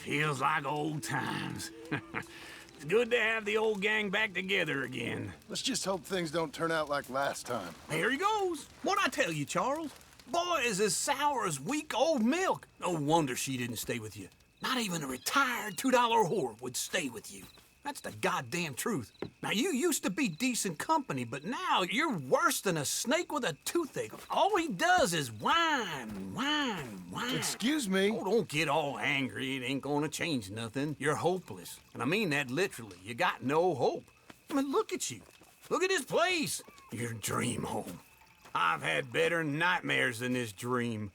Feels like old times. It's good to have the old gang back together again. Let's just hope things don't turn out like last time. Here he goes. What'd I tell you, Charles? Boy is as sour as week-old milk. No wonder she didn't stay with you. Not even a retired $2 whore would stay with you. That's the goddamn truth. Now, you used to be decent company, but now you're worse than a snake with a toothache. All he does is whine, whine, whine. Excuse me? Oh, don't get all angry. It ain't gonna change nothing. You're hopeless. And I mean that literally. You got no hope. I mean, look at you. Look at this place. Your dream home. I've had better nightmares than this dream.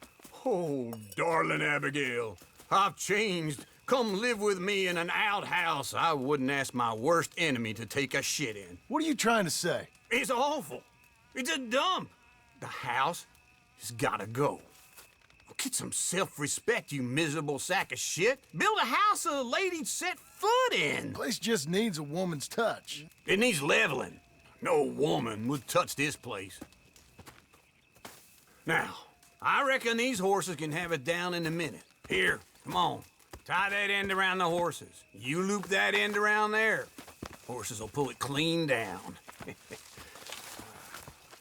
Oh, darling Abigail, I've changed. Come live with me in an outhouse I wouldn't ask my worst enemy to take a shit in. What are you trying to say? It's awful. It's a dump. The house has gotta go. Get some self-respect, you miserable sack of shit. Build a house a lady'd set foot in. The place just needs a woman's touch. It needs leveling. No woman would touch this place. Now, I reckon these horses can have it down in a minute. Here, come on. Tie that end around the horses. You loop that end around there. Horses will pull it clean down.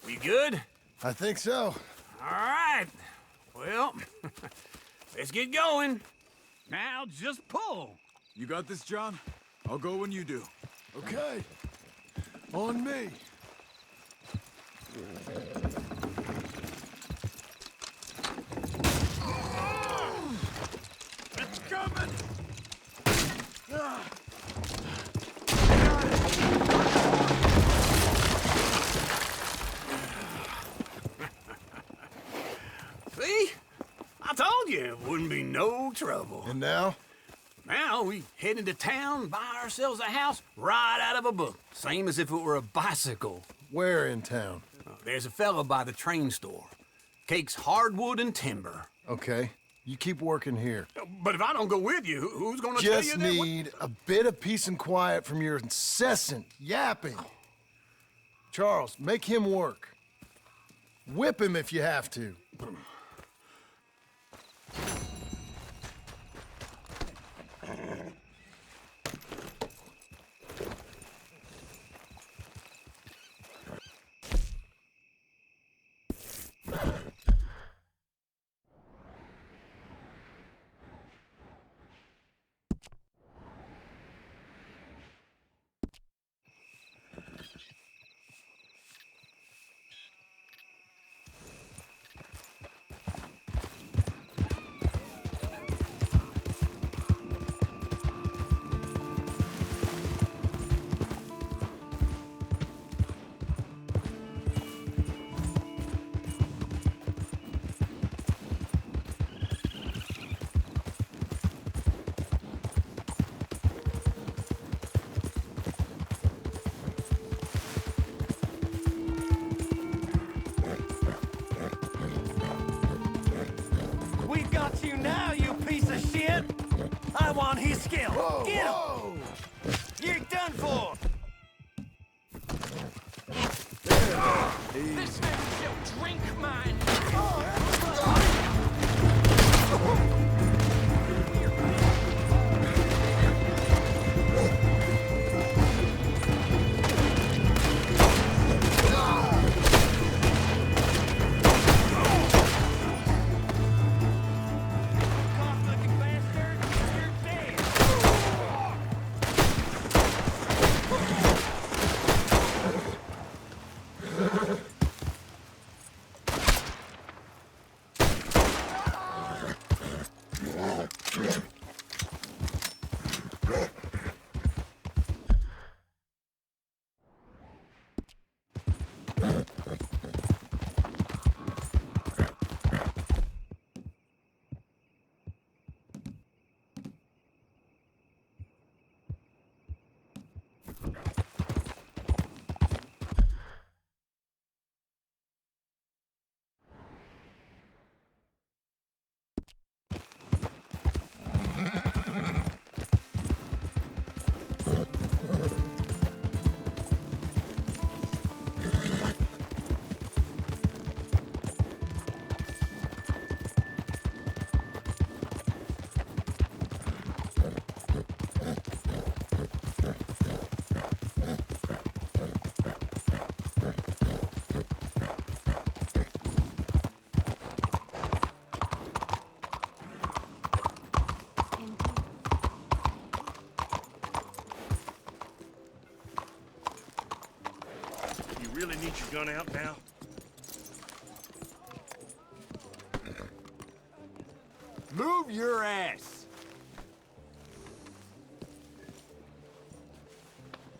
We good? I think so. All right. Well, let's get going. Now just pull. You got this, John? I'll go when you do. Okay. On me. It's coming! See? I told you it wouldn't be no trouble. And now? Now we head into town, buy ourselves a house right out of a book. Same as if it were a bicycle. Where in town? There's a fella by the train store. Cakes hardwood and timber. Okay. You keep working here. But if I don't go with you, who's gonna tell you Just that? need a bit of peace and quiet from your incessant yapping. Charles, make him work. Whip him if you have to. We got you now, you piece of shit! I want his skill! Whoa, Get him! whoa! You're done for! This man shall drink mine! Cock-looking bastard! You're dead! need your gun out now? Move your ass.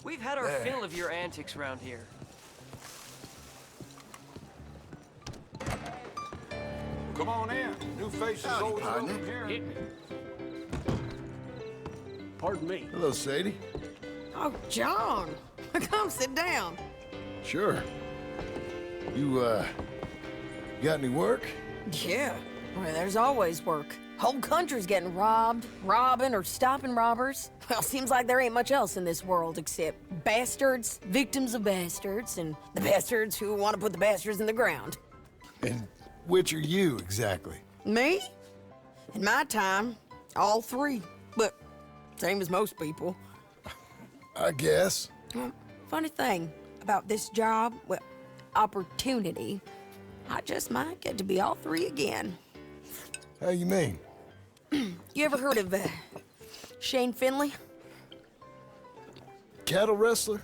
We've had our fill of your antics around here. Come on in. New faces always welcome here. Hit me. Pardon me. Hello, Sadie. Oh, John. Come sit down. Sure. You, got any work? Yeah. Well, there's always work. Whole country's getting robbed, robbing, or stopping robbers. Well, seems like there ain't much else in this world except bastards, victims of bastards, and the bastards who want to put the bastards in the ground. And which are you, exactly? Me? In my time, all three. But same as most people. I guess. Well, funny thing about this job, well, opportunity, I just might get to be all three again. How you mean? You ever heard of Shane Finley? Cattle wrestler?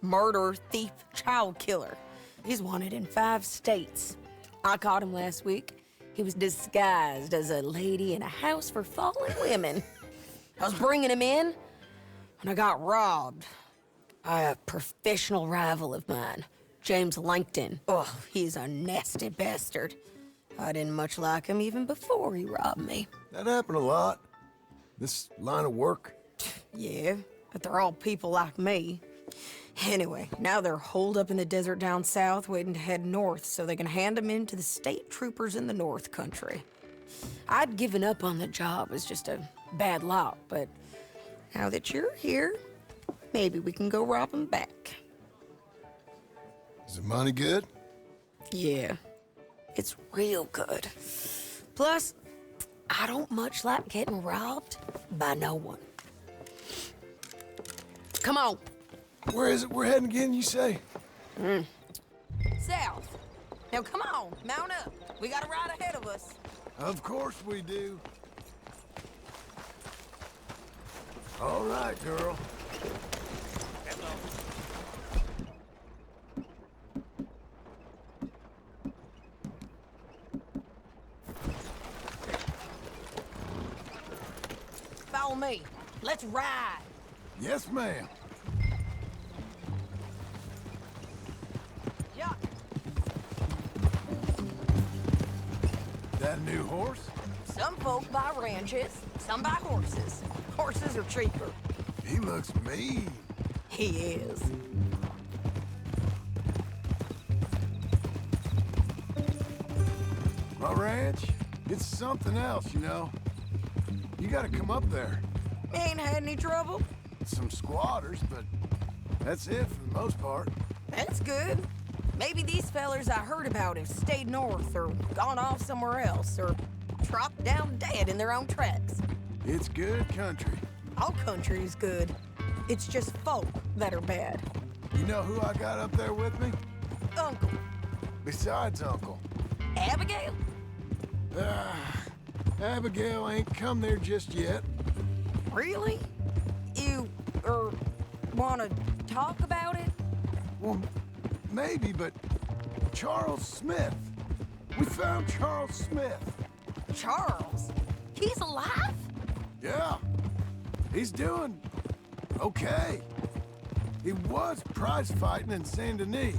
Murderer, thief, child killer. He's wanted in 5 states. I caught him last week. He was disguised as a lady in a house for fallen women. I was bringing him in, and I got robbed by a professional rival of mine, James Langton. Oh, he's a nasty bastard. I didn't much like him even before he robbed me. That happened a lot. This line of work. Yeah, but they're all people like me. Anyway, now they're holed up in the desert down south, waiting to head north so they can hand them in to the state troopers in the north country. I'd given up on the job as just a bad lot, but now that you're here, maybe we can go rob them back. Is the money good? Yeah, it's real good. Plus, I don't much like getting robbed by no one. Come on. Where is it we're heading again, you say? South. Now come on, mount up. We got a ride ahead of us. Of course we do. All right, girl. Follow me. Let's ride. Yes, ma'am. Yeah. That a new horse? Some folk buy ranches, some buy horses. Horses are cheaper. He looks mean. He is. My ranch, it's something else, you know. You gotta come up there. Ain't had any trouble? Some squatters, but that's it for the most part. That's good. Maybe these fellers I heard about have stayed north or gone off somewhere else or dropped down dead in their own tracks. It's good country. All country is good. It's just folk that are bad. You know who I got up there with me? Uncle. Besides Uncle. Abigail? Abigail ain't come there just yet. Really? You, wanna talk about it? Well, maybe, but Charles Smith. We found Charles Smith. Charles? He's alive? Yeah. He's doing okay. He was prize fighting in Saint Denis.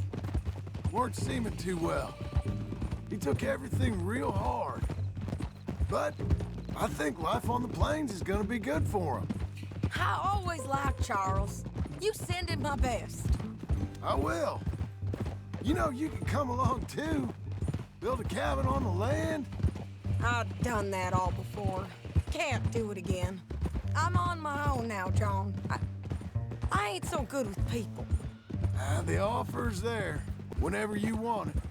Weren't seeming too well. He took everything real hard. But I think life on the plains is gonna be good for him. I always liked Charles. You send him my best. I will. You know, you can come along too. Build a cabin on the land. I've done that all before. Can't do it again. I'm on my own now, John. I ain't so good with people. The offer's there whenever you want it.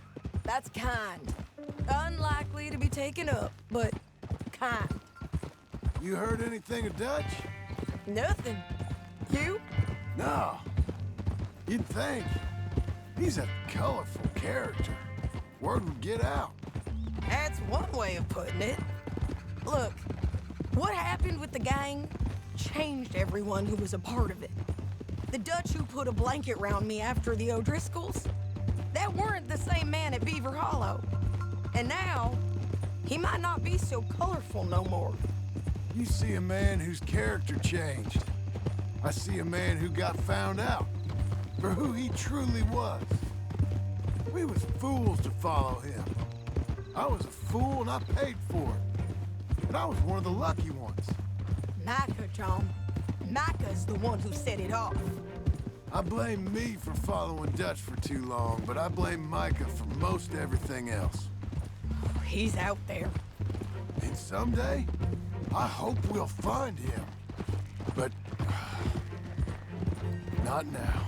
That's kind. Unlikely to be taken up, but kind. You heard anything of Dutch? Nothing. You? No. You'd think. He's a colorful character. Word would get out. That's one way of putting it. Look, what happened with the gang changed everyone who was a part of it. The Dutch who put a blanket round me after the O'Driscolls, That weren't the same man at Beaver Hollow. And now, he might not be so colorful no more. You see a man whose character changed. I see a man who got found out for who he truly was. We was fools to follow him. I was a fool and I paid for it. And I was one of the lucky ones. Micah, John. Micah's the one who set it off. I blame me for following Dutch for too long, but I blame Micah for most everything else. He's out there. And someday, I hope we'll find him. But not now.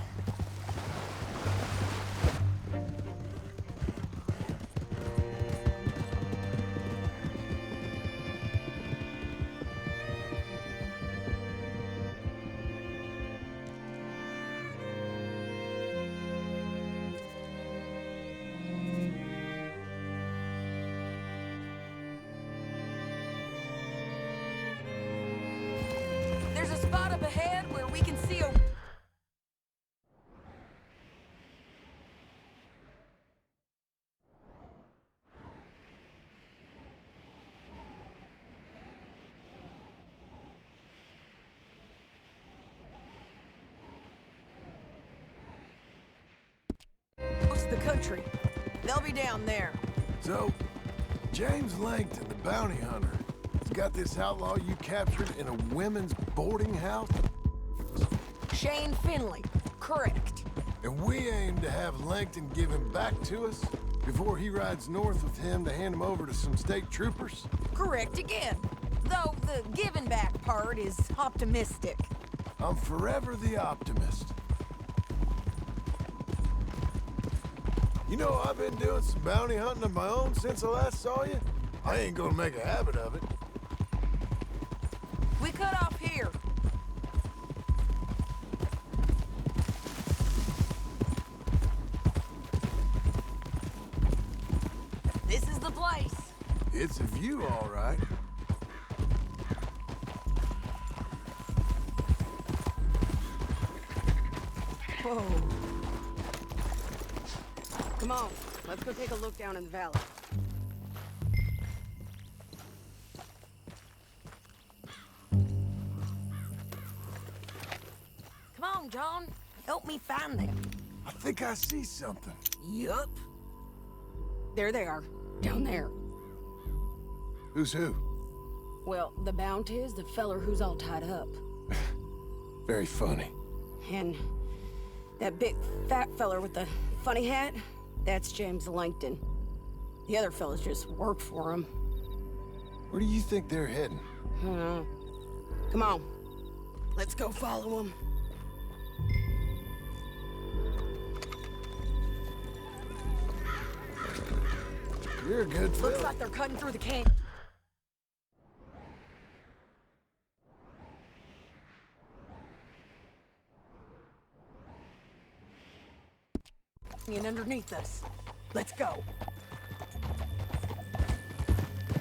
There's a spot up ahead where we can see a... Most of the country. They'll be down there. So, James Langton, the bounty hunter, has got this outlaw you captured in a women's boarding house? Shane Finley. Correct. And we aim to have Langton give him back to us before he rides north with him to hand him over to some state troopers? Correct again. Though the giving back part is optimistic. I'm forever the optimist. You know, I've been doing some bounty hunting of my own since I last saw you. I ain't gonna make a habit of it. We cut off here. This is the place. It's a view, all right. Whoa. Come on, let's go take a look down in the valley. Come on, John. Help me find them. I think I see something. Yup. There they are, down there. Who's who? Well, the bounty is the feller who's all tied up. Very funny. And that big fat feller with the funny hat, that's James Langton. The other fellas just work for him. Where do you think they're heading? Come on. Let's go follow them. You're a good Looks fella. like they're cutting through the canyon. Underneath us. Let's go.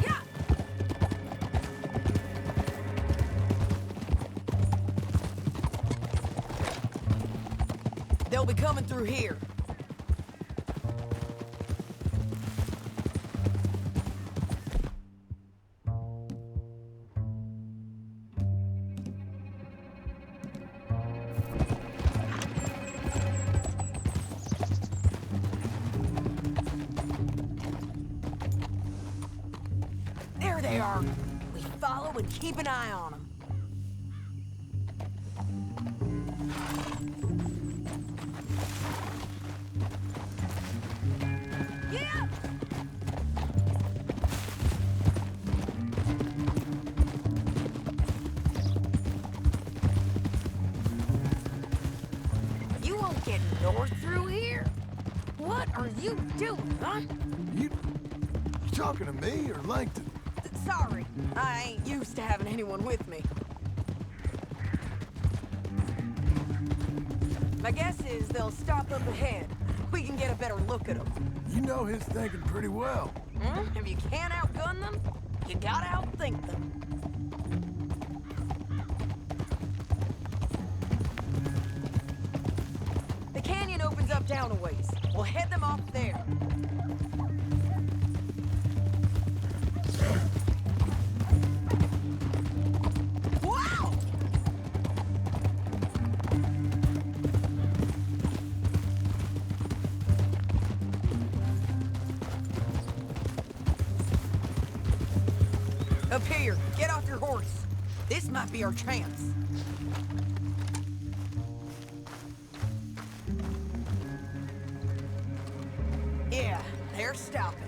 Yeah. They'll be coming through here. There they are. We follow and keep an eye on them. Yeah! You won't get north through here? What are you doing, huh? You talking to me or Langton? Sorry, I ain't used to having anyone with me. My guess is they'll stop up ahead. We can get a better look at them. You know his thinking pretty well. If you can't outgun them, you gotta outthink them. The canyon opens up down a ways. We'll head them off there. Wow! Up here, get off your horse. This might be our chance. Yeah, they're stopping.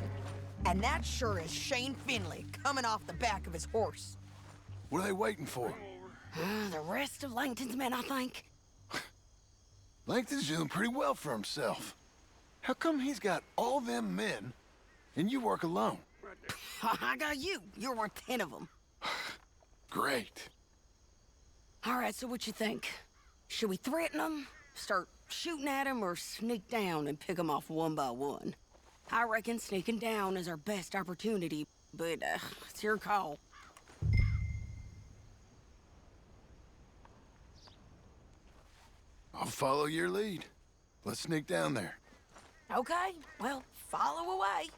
And that sure is Shane Finley coming off the back of his horse. What are they waiting for? The rest of Langton's men, I think. Langton's doing pretty well for himself. How come he's got all them men and you work alone? I got you. You're worth 10 of them. Great. All right, so what you think? Should we threaten them, start shooting at them, or sneak down and pick them off one by one? I reckon sneaking down is our best opportunity, but it's your call. I'll follow your lead. Let's sneak down there. Okay, well, follow away.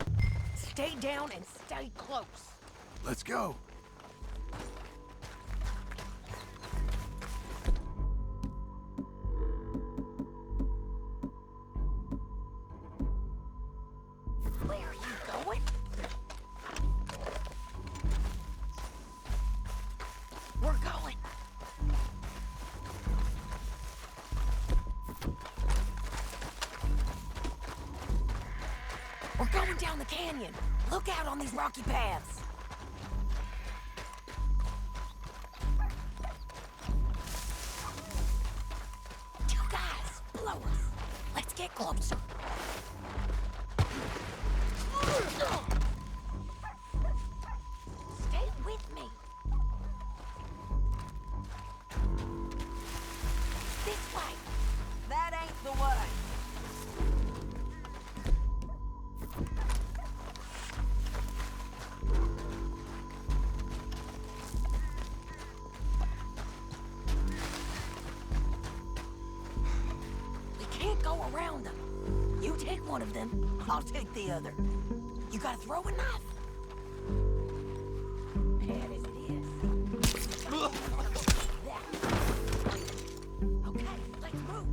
Stay down and stay close. Let's go. Where are you going? We're going. We're going down the canyon. Look out on these rocky paths. Two guys, below us. Let's get closer. Stay with me. This way. That ain't the way. We can't go around them. You take one of them, I'll take the other. You got a throwing knife? Bad as it is. Okay, let's move.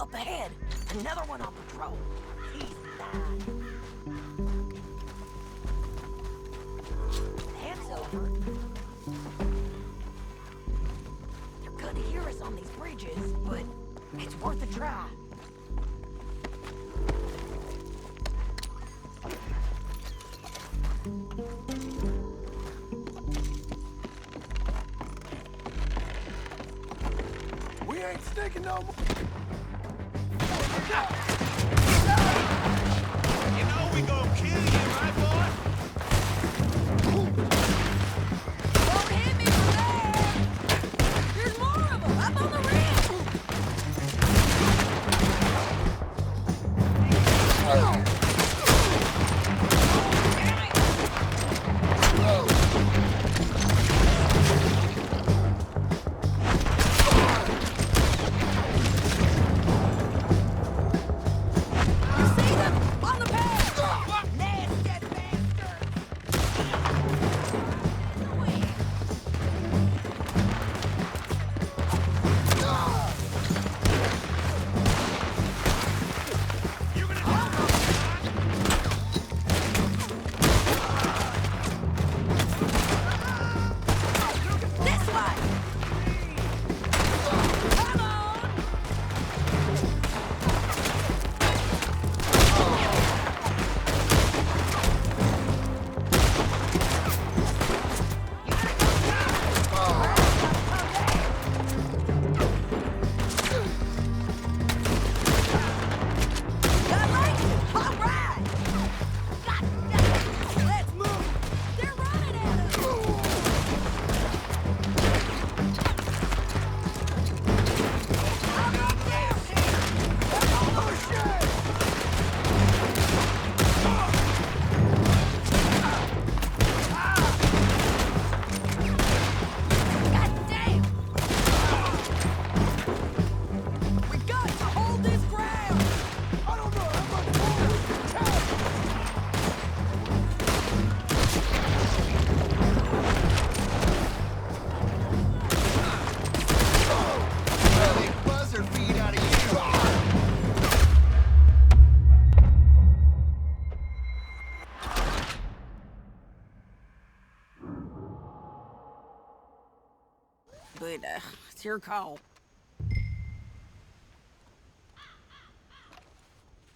Up ahead, another one on patrol. He's dying. That's over. They're gonna hear us on these bridges, but it's worth a try. We ain't sneaking no more. You know we gonna kill you, right, boy? Don't hit me from there! There's more of them up on the rim! You see them? On the path! Nasty! but it's your call.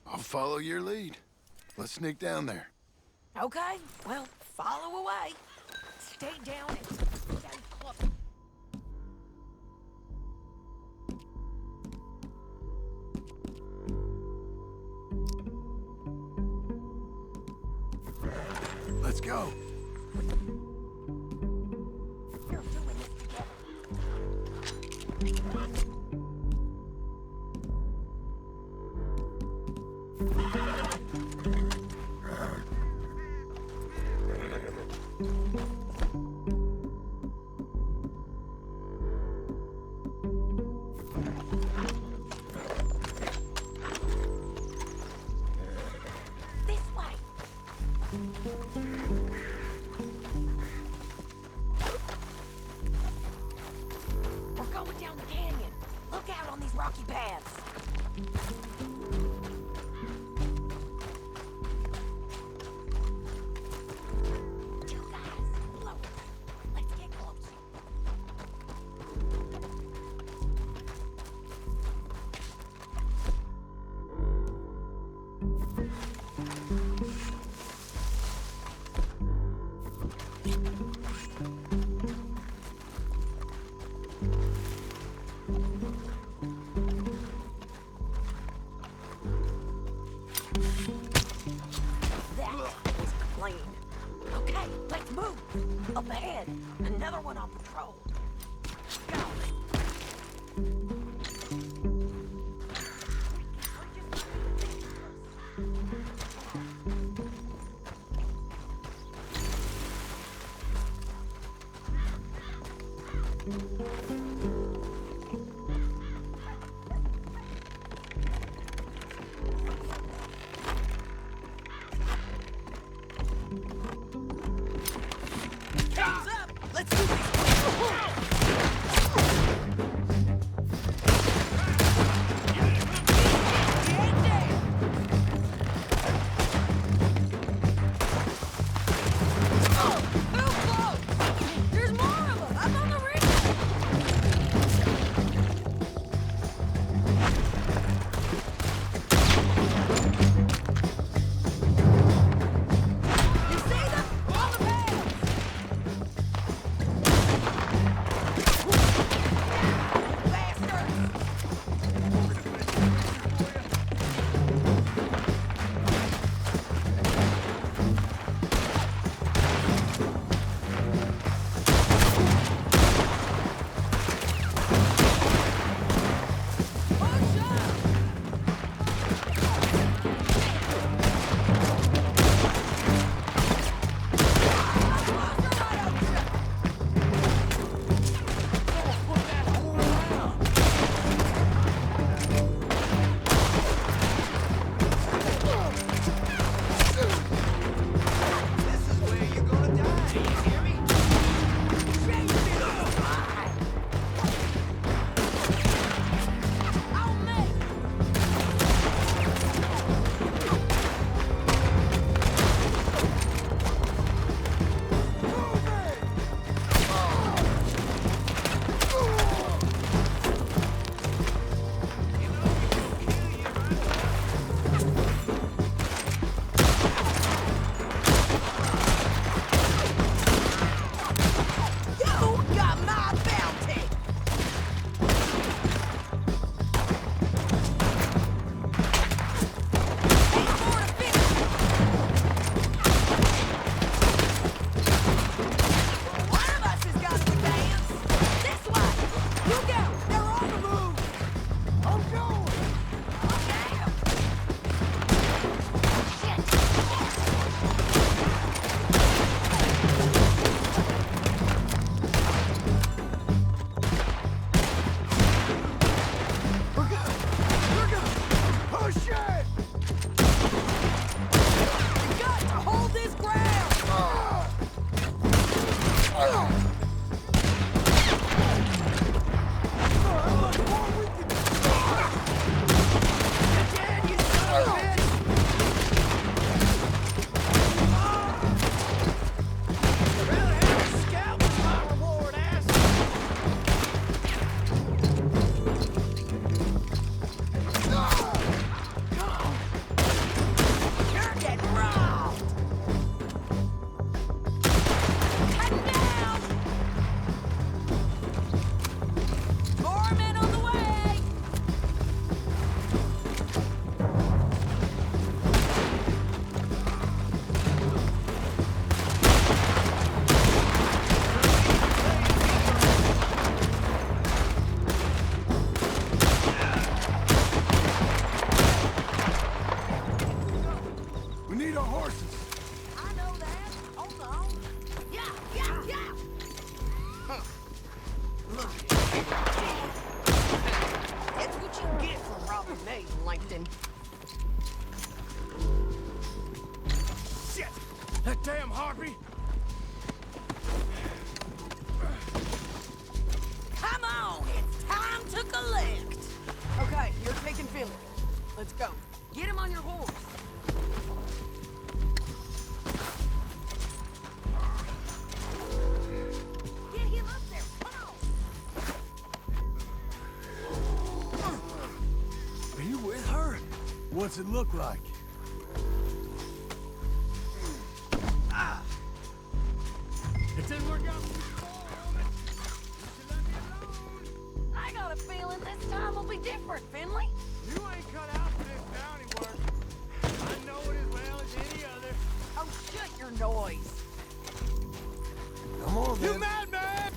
I'll follow your lead. Let's sneak down there. Okay, well, follow away. Stay down and stay close. Let's go. You're doing this together. This way. We're going down the canyon. Look out on these rocky paths. Two guys, lower. Let's get close. That was clean. Okay, let's move. Up ahead, another one on patrol. Go. Hands up! Let's do this! Get there! Oh, too close! There's more of them! I'm on the ridge! Hey, Langton. Shit! That damn harpy! Come on, it's time to collect. Okay, you're taking Finley. Let's go. Get him on your horse. Get him up there, come on. Are you with her? What's it look like? It didn't work out before, woman. You should let me alone. I got a feeling this time will be different, Finley. You ain't cut out for this bounty work. I know it as well as any other. Oh, shut your noise. Come on, You then. madman!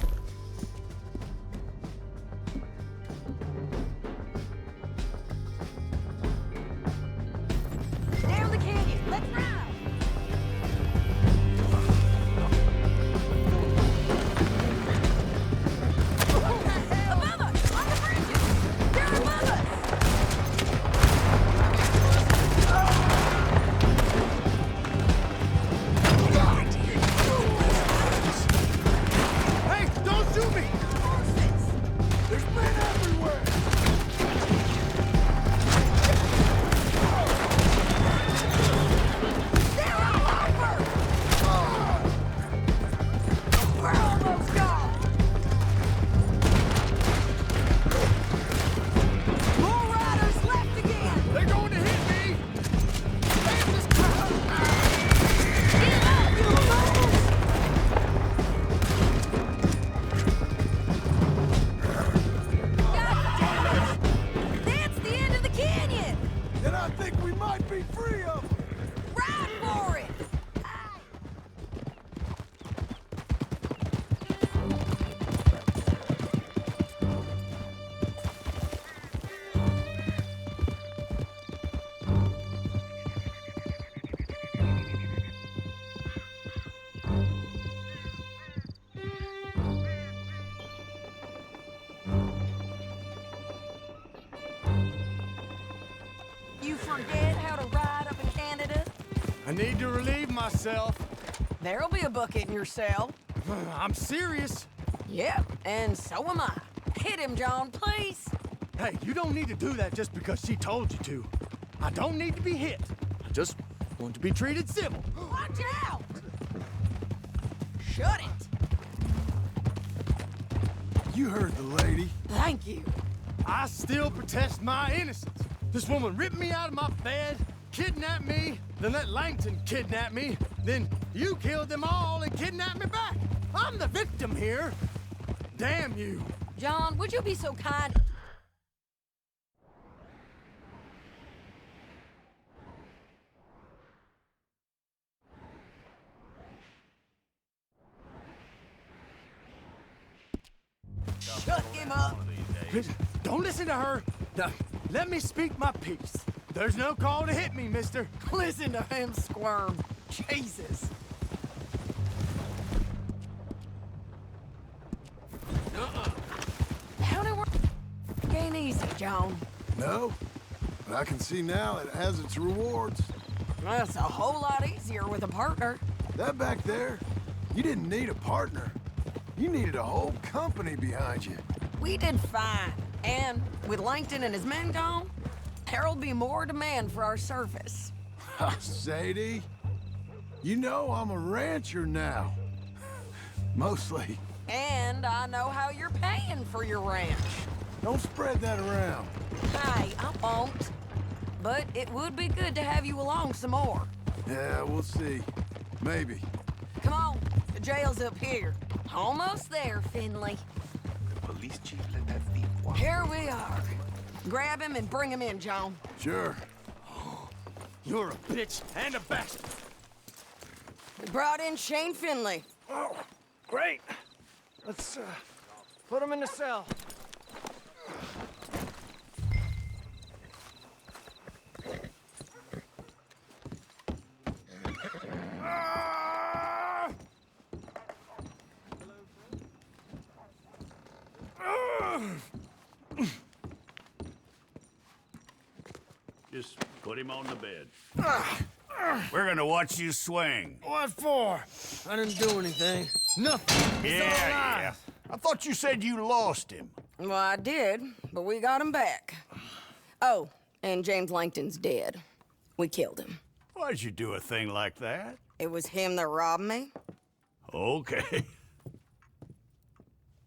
Down the canyon, let's ride. Above us, on the bridges. They're above us. Hey, don't shoot me! Horses. There's men everywhere! They're all over. We're almost gone. More riders left again. They're going to hit me! Get up, you fools! God damn it! That's the end of the canyon! Then I think we might be free of them! Ride for it! You forget how to ride up in Canada? I need to relieve myself. There'll be a bucket in your cell. I'm serious. Yep, and so am I. Hit him, John, please. Hey, you don't need to do that just because she told you to. I don't need to be hit. I just want to be treated civil. Watch out! Shut it! You heard the lady. Thank you. I still protest my innocence. This woman ripped me out of my bed, kidnapped me, then let Langton kidnap me, then you killed them all and kidnapped me back. I'm the victim here. Damn you. John, would you be so kind? Shut him up! Don't listen to her. Now, let me speak my piece. There's no call to hit me, mister. Listen to him squirm. Jesus. How do we ain't easy, John? No, but I can see now it has its rewards. That's a whole lot easier with a partner. That back there, you didn't need a partner. You needed a whole company behind you. We did fine. And with Langton and his men gone, there'll be more demand for our service. Sadie, you know I'm a rancher now. Mostly. And I know how you're paying for your ranch. Don't spread that around. Hey, I won't. But it would be good to have you along some more. Yeah, we'll see. Maybe. Come on, the jail's up here. Almost there, Finley. Police chief let that thief walk. Here we are. Grab him and bring him in, John. Sure. You're a bitch and a bastard. We brought in Shane Finley. Oh, great. Let's put him in the cell. Just put him on the bed. We're gonna watch you swing. What for? I didn't do anything. Nothing. It's all Yeah. lies. I thought you said you lost him. Well, I did, but we got him back. Oh, and James Langton's dead. We killed him. Why'd you do a thing like that? It was him that robbed me. Okay.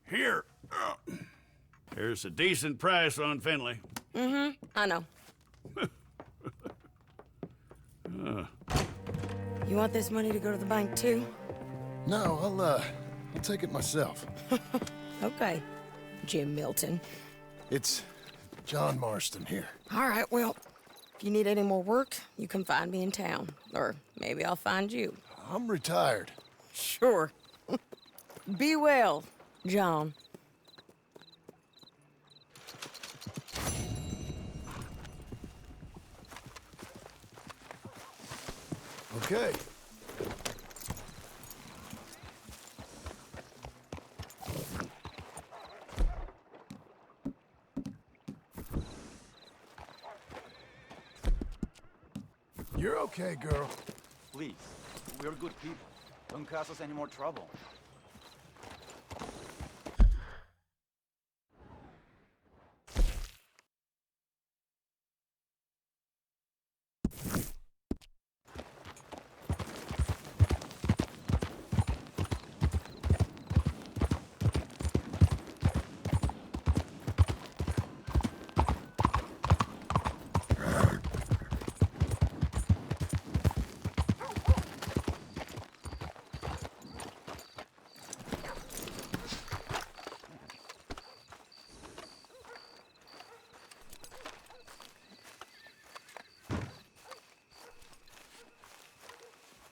Here. Here's a decent price on Finley. I know. You want this money to go to the bank, too? No, I'll take it myself. Okay, Jim Milton. It's John Marston here. All right, well, if you need any more work, you can find me in town. Or maybe I'll find you. I'm retired. Sure. Be well, John. Okay. You're okay, girl. Please, we're good people. Don't cause us any more trouble.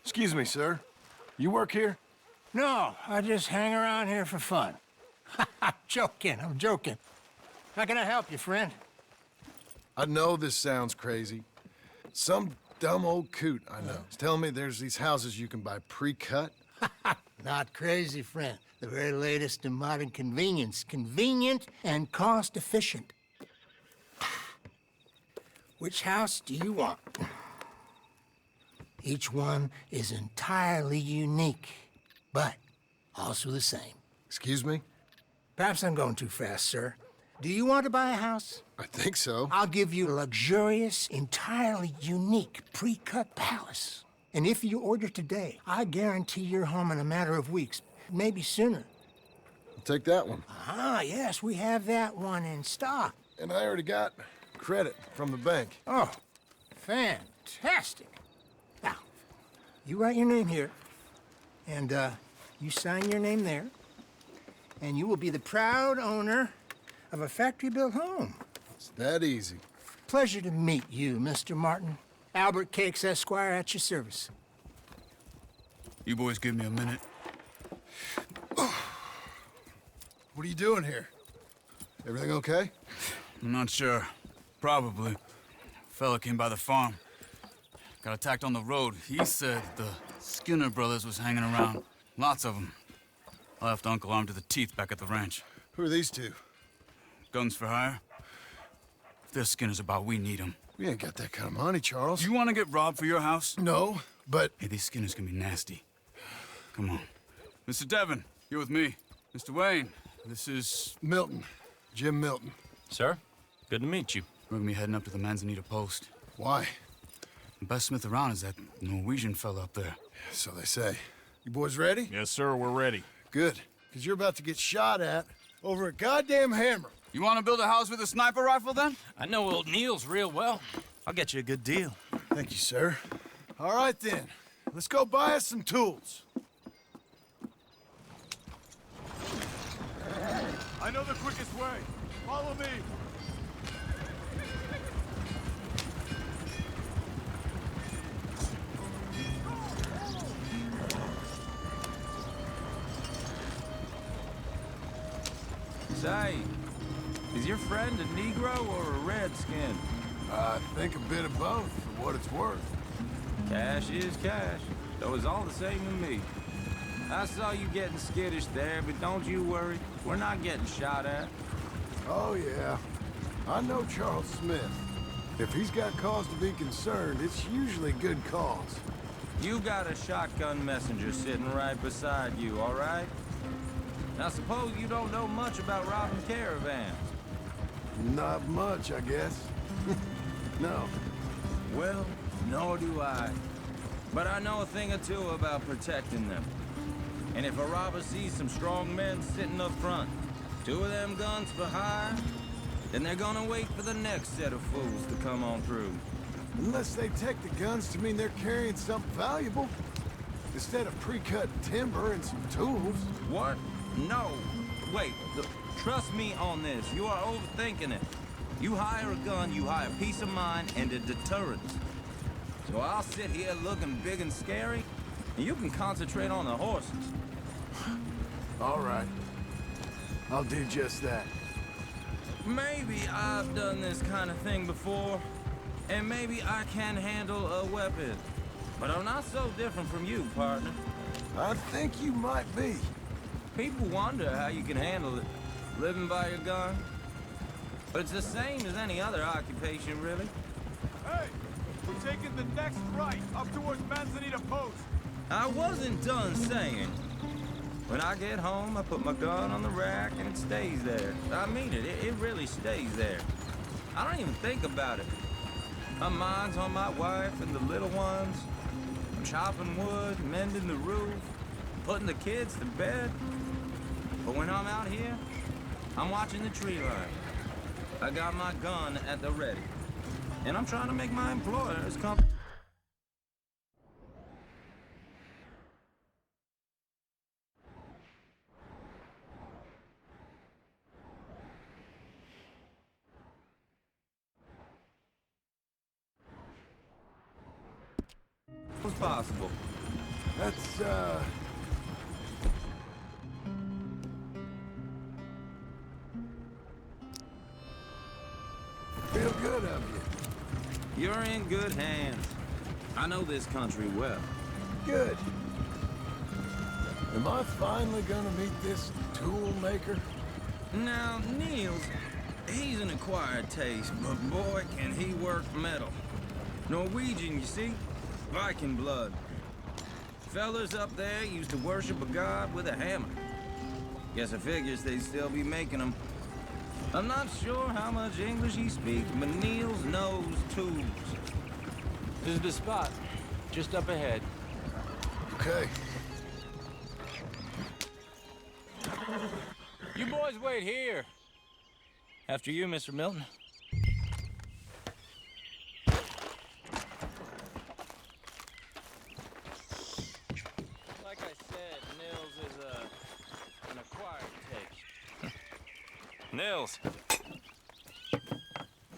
Excuse me, sir. You work here? No, I just hang around here for fun. I'm joking. How can I help you, friend? I know this sounds crazy. Some dumb old coot I know is telling me there's these houses you can buy pre-cut. Not crazy, friend. The very latest in modern convenience. Convenient and cost-efficient. Which house do you want? Each one is entirely unique, but also the same. Excuse me? Perhaps I'm going too fast, sir. Do you want to buy a house? I think so. I'll give you a luxurious, entirely unique pre-cut palace. And if you order today, I guarantee you're home in a matter of weeks, maybe sooner. I'll take that one. Ah, yes, we have that one in stock. And I already got credit from the bank. Oh, fantastic. Now, you write your name here, and you sign your name there, and you will be the proud owner of a factory-built home. It's that easy. Pleasure to meet you, Mr. Martin. Albert Cakes, Esquire, at your service. You boys give me a minute. What are you doing here? Everything okay? I'm not sure. Probably. Fella came by the farm. Got attacked on the road. He said the Skinner brothers was hanging around. Lots of them. I left Uncle armed to the teeth back at the ranch. Who are these two? Guns for hire? If they're Skinner's about, we need them. We ain't got that kind of money, Charles. You want to get robbed for your house? No, but... Hey, these Skinners can be nasty. Come on. Mr. Devon, you're with me. Mr. Wayne, this is... Milton. Jim Milton. Sir, good to meet you. We're gonna be heading up to the Manzanita post. Why? The best smith around is that Norwegian fella up there. So they say. You boys ready? Yes, sir, we're ready. Good. Because you're about to get shot at over a goddamn hammer. You want to build a house with a sniper rifle, then? I know old Neil's real well. I'll get you a good deal. Thank you, sir. All right, then. Let's go buy us some tools. I know the quickest way. Follow me. Say, is your friend a Negro or a Redskin? I think a bit of both, for what it's worth. Cash is cash, though it's all the same to me. I saw you getting skittish there, but don't you worry. We're not getting shot at. Oh, yeah. I know Charles Smith. If he's got cause to be concerned, it's usually good cause. You got a shotgun messenger sitting right beside you, all right? Now suppose you don't know much about robbing caravans. Not much, I guess. No. Well, nor do I. But I know a thing or two about protecting them. And if a robber sees some strong men sitting up front, 2 of them guns for hire, then they're gonna wait for the next set of fools to come on through. Unless they take the guns to mean they're carrying something valuable. Instead of pre-cut timber and some tools. What? No. Wait, trust me on this. You are overthinking it. You hire a gun, you hire peace of mind and a deterrence. So I'll sit here looking big and scary, and you can concentrate on the horses. All right. I'll do just that. Maybe I've done this kind of thing before, and maybe I can handle a weapon. But I'm not so different from you, partner. I think you might be. People wonder how you can handle it, living by your gun. But it's the same as any other occupation, really. Hey, we're taking the next right, up towards Manzanita Post. I wasn't done saying. When I get home, I put my gun on the rack and it stays there. I mean it, it really stays there. I don't even think about it. My mind's on my wife and the little ones. I'm chopping wood, mending the roof, putting the kids to bed. But when I'm out here, I'm watching the tree line. I got my gun at the ready. And I'm trying to make my employers come. Was possible. That's, feel good of you. You're in good hands. I know this country well. Good. Am I finally gonna meet this tool maker? Now, Niels, he's an acquired taste, but boy, can he work metal. Norwegian, you see? Viking blood. Fellas up there used to worship a god with a hammer. Guess I figures they'd still be making them. I'm not sure how much English he speaks, but Niels knows tools. This is the spot, just up ahead. Okay. You boys wait here. After you, Mr. Milton. Like I said, Nils is an acquired taste. Nils.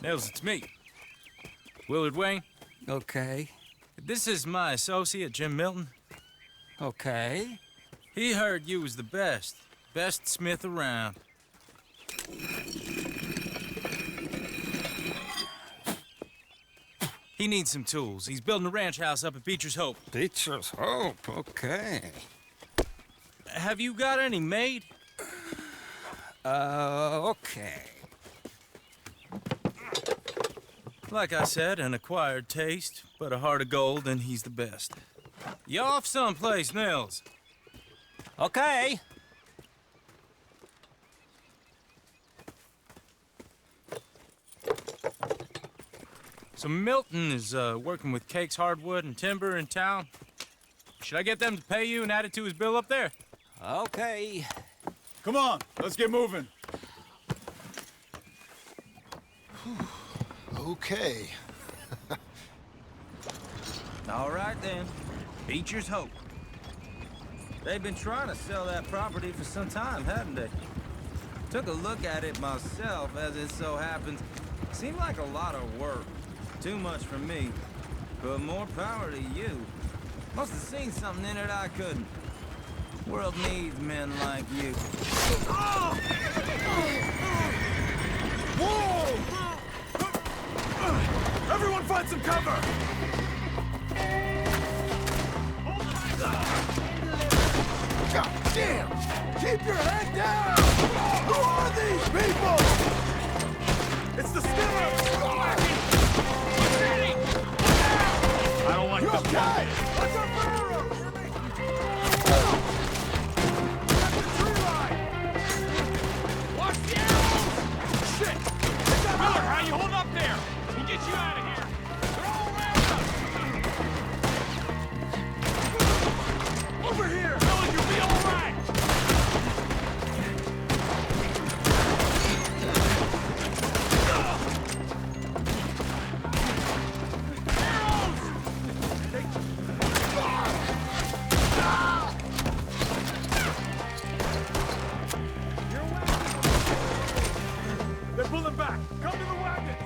Nils, it's me. Willard Wayne. Okay. This is my associate, Jim Milton. Okay. He heard you was the best smith around. He needs some tools. He's building a ranch house up at Beecher's Hope. Beecher's Hope, okay. Have you got any made? Okay. Like I said, an acquired taste, but a heart of gold, and he's the best. You off someplace, Nils? Okay. So Milton is working with Cakes Hardwood and Timber in town. Should I get them to pay you and add it to his bill up there? Okay. Come on, let's get moving. Okay. All right then, Beecher's Hope. They've been trying to sell that property for some time, haven't they? Took a look at it myself, as it so happens. Seemed like a lot of work. Too much for me. But more power to you. Must have seen something in it I couldn't. World needs men like you. Whoa! Everyone find some cover! God damn! Keep your head down! Who are these people? It's the Skinner! Shit! Miller, how you holding up there? We'll get you out of here. They're all around us. Over here! Miller, you'll be all right. They're pulling back. Come to the wagon.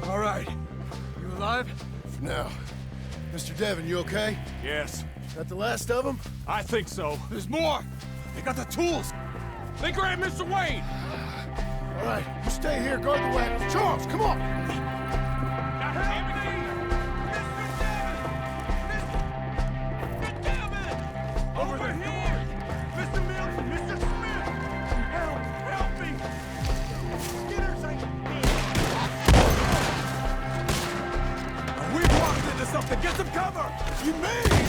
All right. You alive? For now. Mr. Devon, you okay? Yes. That the last of them? I think so. There's more! They got the tools! They grabbed Mr. Wayne! All right, you stay here, guard the wagons. Charles, come on! Over here! Mr. Milton! Mr. Smith! Help! Help me! Skinner's We've walked into something! Get some cover! You mean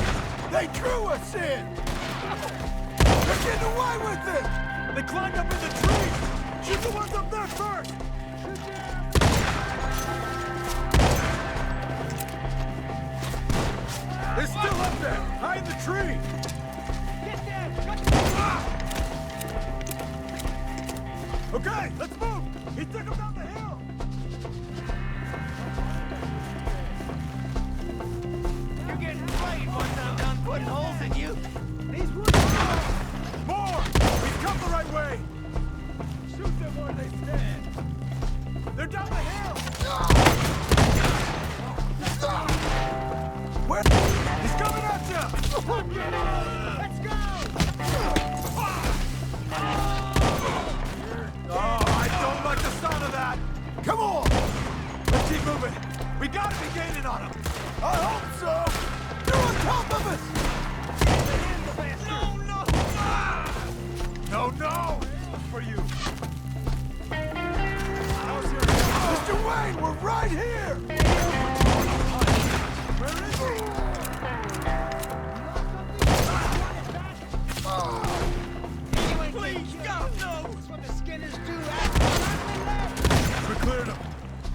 they drew us in? They're getting away with it! They climbed up in the trees! Shoot the ones up there first! They're still up there! Hide the tree! Okay, let's move! He took him down the hill! You're getting played once I'm done putting holes in you. These woods more! He's come the right way! Shoot them where they stand! They're down the hill! Where? He's coming at you! Let's go! Oh, I don't like the sound of that! Come on! Let's keep moving! We gotta be gaining on him! I hope so! They're on top of us! No, no! Ah! No, no! For you! Mr. Wayne, we're right here! Where is he? Please, God, no! That's what the Skinners do. We cleared him.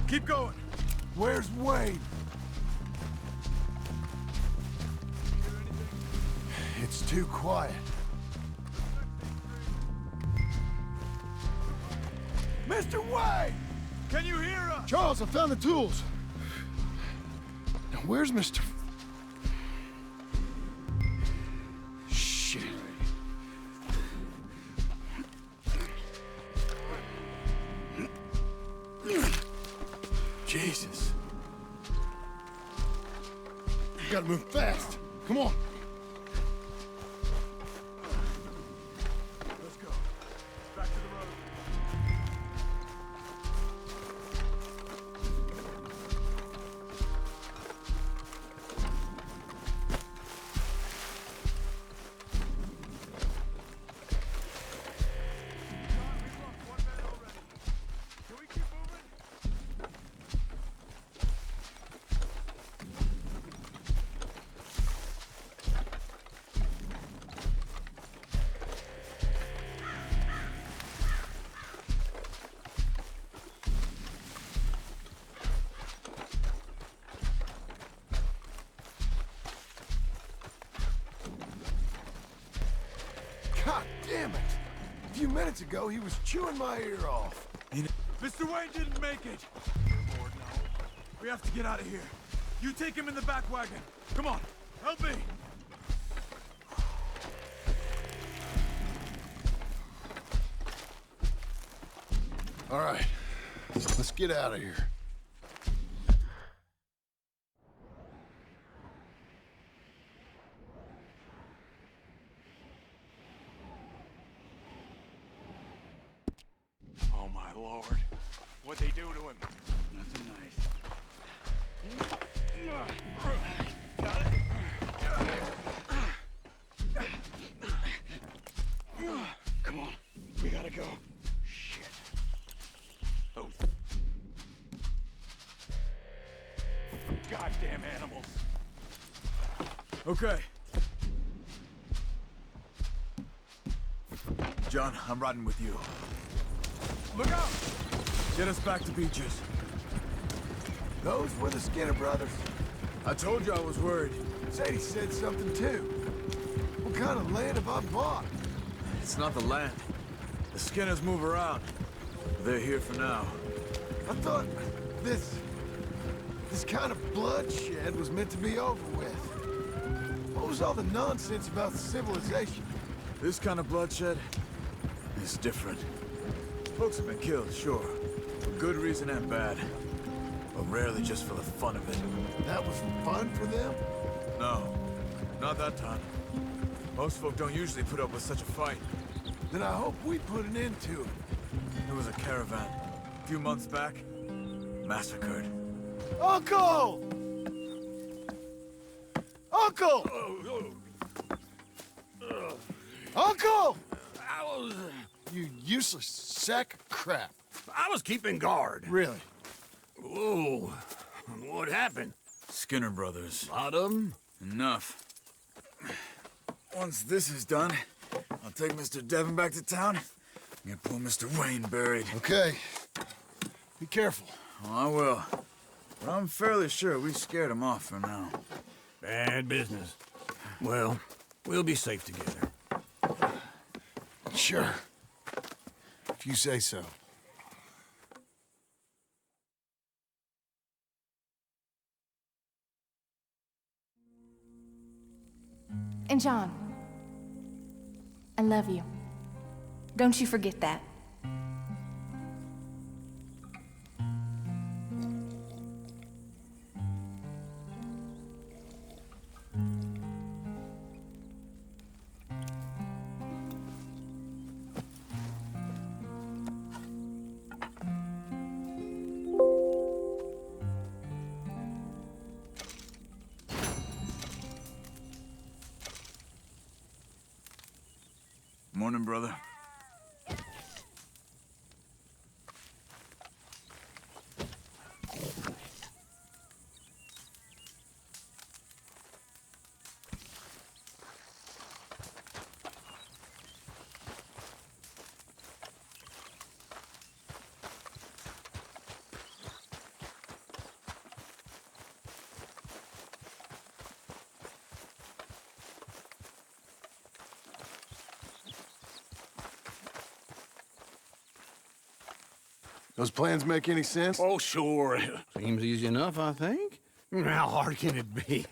Keep going. Where's Wayne? It's too quiet. Mr. Wayne! Can you hear us? Charles, I found the tools. Now, where's Mr. Shit. Jesus. You gotta move fast. Come on. Let's go. Back to the road. God damn it! A few minutes ago, he was chewing my ear off. Mr. Wayne didn't make it. Lord, no. We have to get out of here. You take him in the back wagon. Come on, help me. All right, let's get out of here. Oh, my Lord. What'd they do to him? Nothing nice. Got it? Come on, we gotta go. Shit. Those goddamn animals. Okay. John, I'm riding with you. Look out! Get us back to Beaches. Those were the Skinner brothers. I told you I was worried. Sadie said something too. What kind of land have I bought? It's not the land. The Skinners move around. They're here for now. I thought this kind of bloodshed was meant to be over with. What was all the nonsense about civilization? This kind of bloodshed is different. Folks have been killed, sure. For good reason and bad. But rarely just for the fun of it. That was fun for them? No, not that time. Most folk don't usually put up with such a fight. Then I hope we put an end to it. There was a caravan, a few months back, massacred. Uncle! Uncle! Uncle! You useless sack of crap. I was keeping guard. Really? Whoa. What happened? Skinner brothers. Lot of them? Enough. Once this is done, I'll take Mr. Devon back to town and get poor Mr. Wayne buried. Okay. Be careful. Oh, I will. But I'm fairly sure we scared him off for now. Bad business. Well, we'll be safe together. Sure. If you say so. And John, I love you. Don't you forget that. Morning, brother. Those plans make any sense? Oh, sure. Seems easy enough, I think. How hard can it be?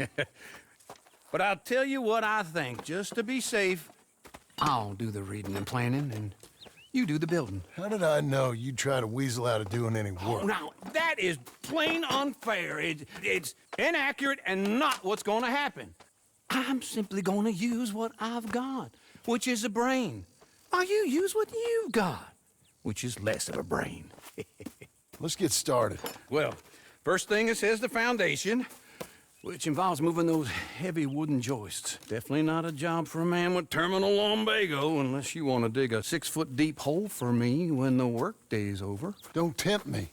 But I'll tell you what I think. Just to be safe, I'll do the reading and planning, and you do the building. How did I know you'd try to weasel out of doing any Oh, work? now, that is plain unfair. It's inaccurate and not what's going to happen. I'm simply going to use what I've got, which is a brain. While you use what you've got, which is less of a brain. Let's get started. Well, first thing it says the foundation, which involves moving those heavy wooden joists. Definitely not a job for a man with terminal lumbago, unless you want to dig a 6-foot deep hole for me when the workday's over. Don't tempt me.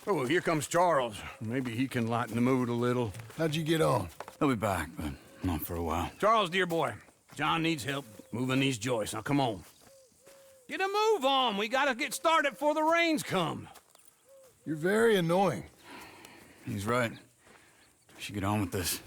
Oh, here comes Charles. Maybe he can lighten the mood a little. How'd you get on? He'll be back, but not for a while. Charles, dear boy, John needs help moving these joists. Now, come on. Get a move on. We gotta get started before the rains come. You're very annoying. He's right. We should get on with this.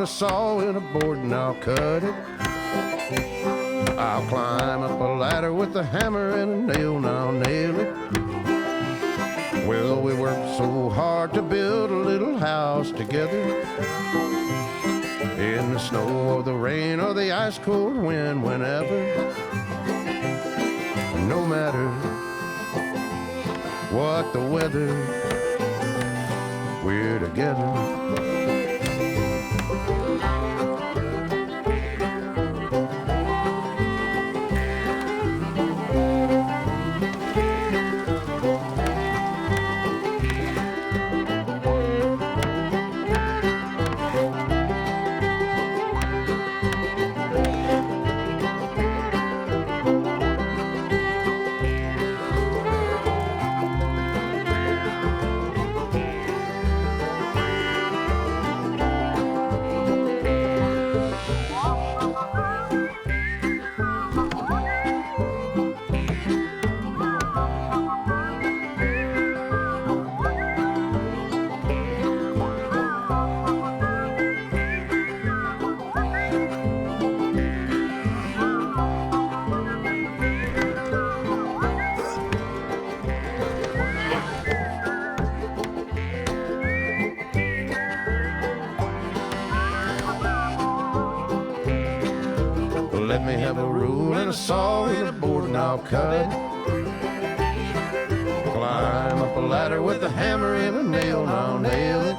a saw and a board and I'll cut it. I'll climb up a ladder with a hammer and a nail and I'll nail it. Well, we worked so hard to build a little house together. In the snow or the rain or the ice cold wind, whenever. No matter what the weather, we're together. Let me have a rule and a saw and a board and I'll cut. Climb up a ladder with a hammer and a nail and I'll nail it.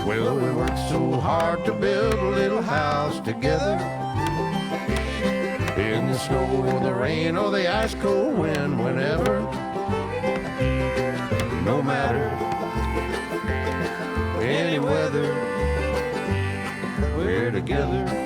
Well, we worked so hard to build a little house together. In the snow or the rain or the ice cold wind, whenever. No matter any weather, we're together.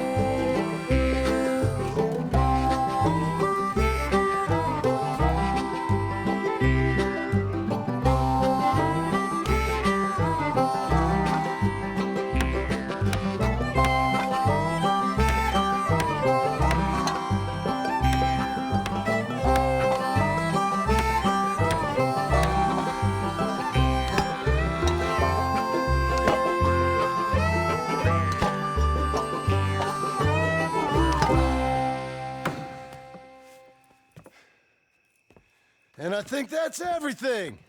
And I think that's everything.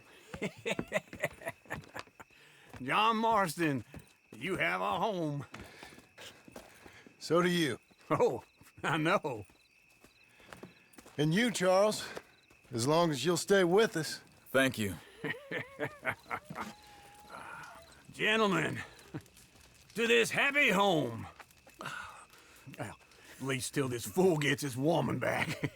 John Marston, you have a home. So do you. Oh, I know. And you, Charles, as long as you'll stay with us. Thank you. Gentlemen, to this happy home. Well, at least till this fool gets his woman back.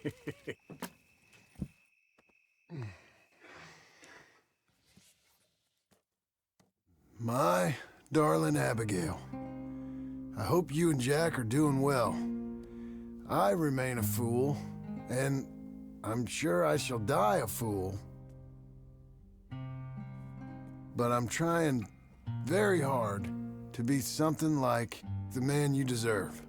My darling Abigail, I hope you and Jack are doing well. I remain a fool, and I'm sure I shall die a fool. But I'm trying very hard to be something like the man you deserve.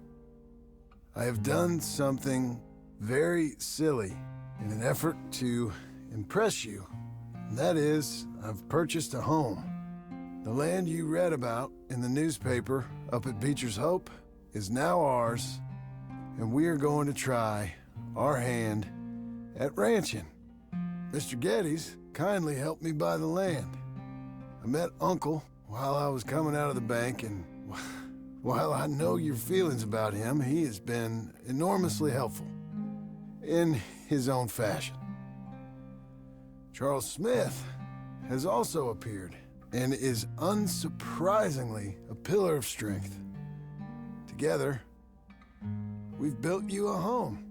I have done something very silly in an effort to impress you. And that is, I've purchased a home. The land you read about in the newspaper up at Beecher's Hope is now ours, and we are going to try our hand at ranching. Mr. Geddes kindly helped me buy the land. I met Uncle while I was coming out of the bank, and while I know your feelings about him, he has been enormously helpful in his own fashion. Charles Smith has also appeared and is unsurprisingly a pillar of strength. Together, we've built you a home.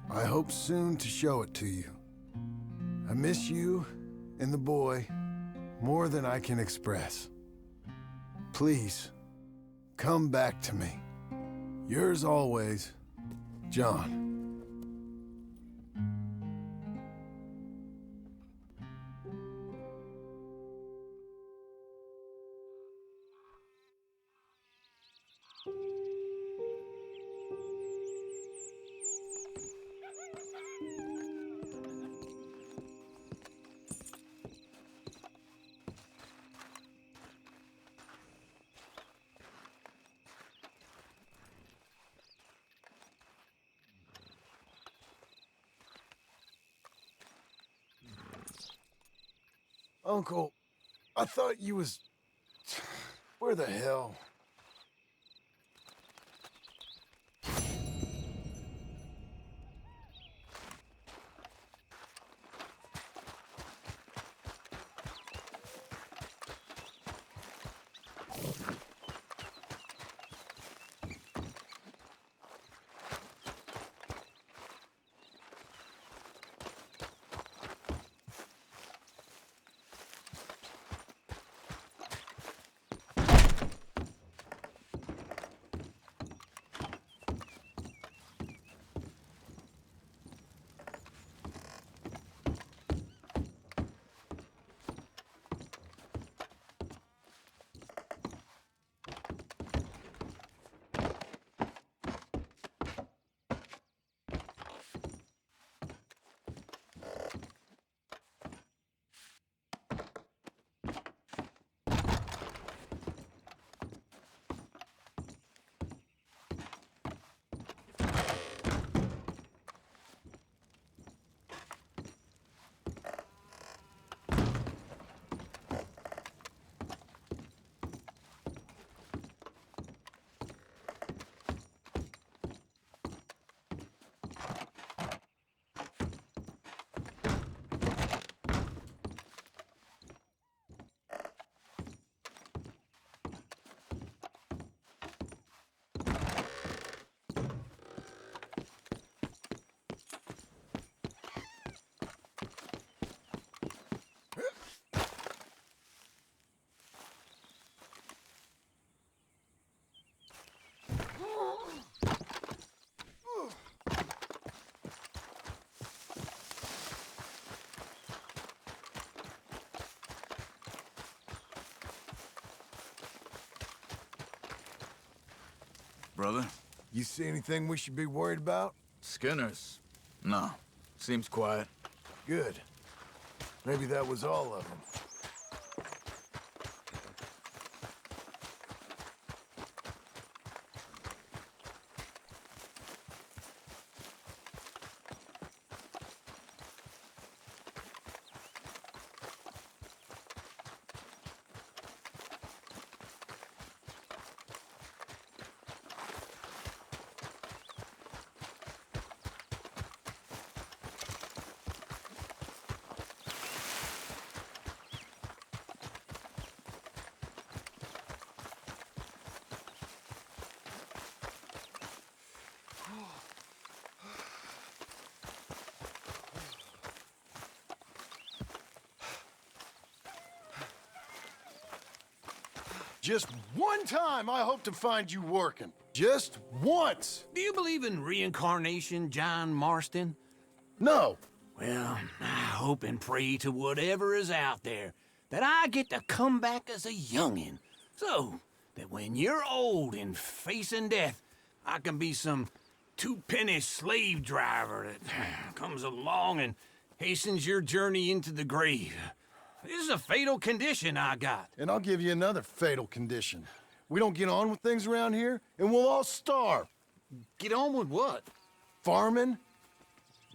I hope soon to show it to you. I miss you and the boy more than I can express. Please, come back to me. Yours always, John. Uncle, I thought you was... Where the hell? Brother? You see anything we should be worried about? Skinners? No. Seems quiet. Good. Maybe that was all of them. Just one time I hope to find you working. Just once. Do you believe in reincarnation, John Marston? No. Well, I hope and pray to whatever is out there that I get to come back as a youngin', so that when you're old and facing death, I can be some two-penny slave driver that comes along and hastens your journey into the grave. This is a fatal condition I got. And I'll give you another fatal condition. We don't get on with things around here, and we'll all starve. Get on with what? Farming,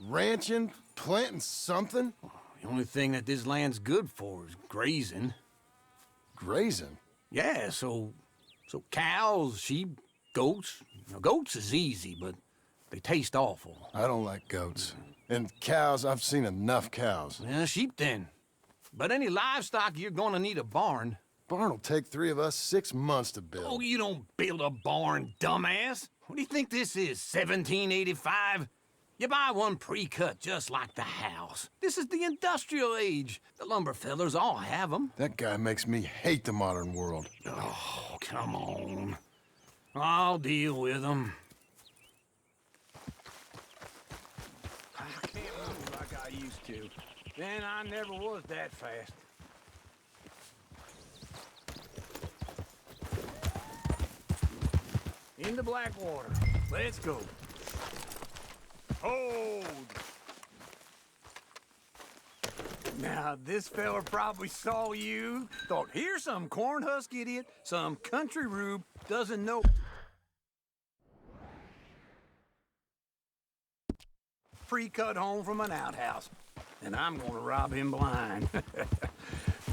ranching, planting something. The only thing that this land's good for is grazing. Grazing? Yeah, so cows, sheep, goats. Now, goats is easy, but they taste awful. I don't like goats. And cows, I've seen enough cows. Yeah, sheep then. But any livestock, you're gonna need a barn. Barn will take 3 of us 6 months to build. Oh, you don't build a barn, dumbass. What do you think this is, 1785? You buy one pre-cut just like the house. This is the industrial age. The lumber fellers all have them. That guy makes me hate the modern world. Oh, come on. I'll deal with them. I can't move like I used to. Then I never was that fast. In the Blackwater. Let's go. Hold! Now, this fella probably saw you, thought, here's some corn husk idiot, some country rube, doesn't know... Pre-cut home from an outhouse. And I'm gonna rob him blind.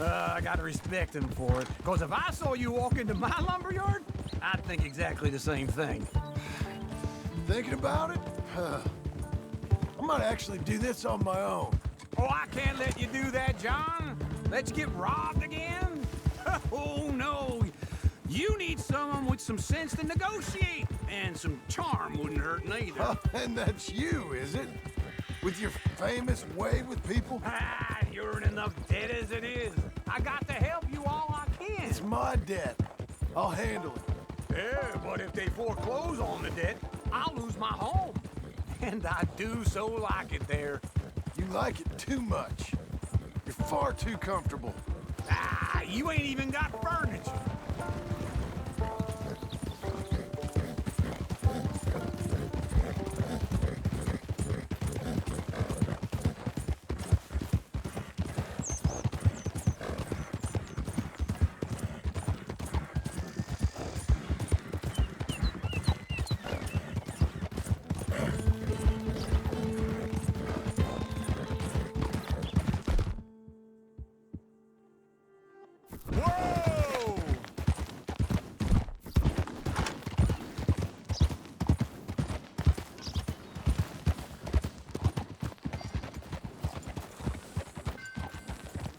I gotta respect him for it. Because if I saw you walk into my lumberyard, I'd think exactly the same thing. Thinking about it? I might actually do this on my own. Oh, I can't let you do that, John. Let you get robbed again? Oh, no. You need someone with some sense to negotiate. And some charm wouldn't hurt neither. And that's you, is it? With your famous way with people? Ah, you're in enough debt as it is. I got to help you all I can. It's my debt. I'll handle it. Yeah, but if they foreclose on the debt, I'll lose my home. And I do so like it there. You like it too much. You're far too comfortable. Ah, you ain't even got furniture.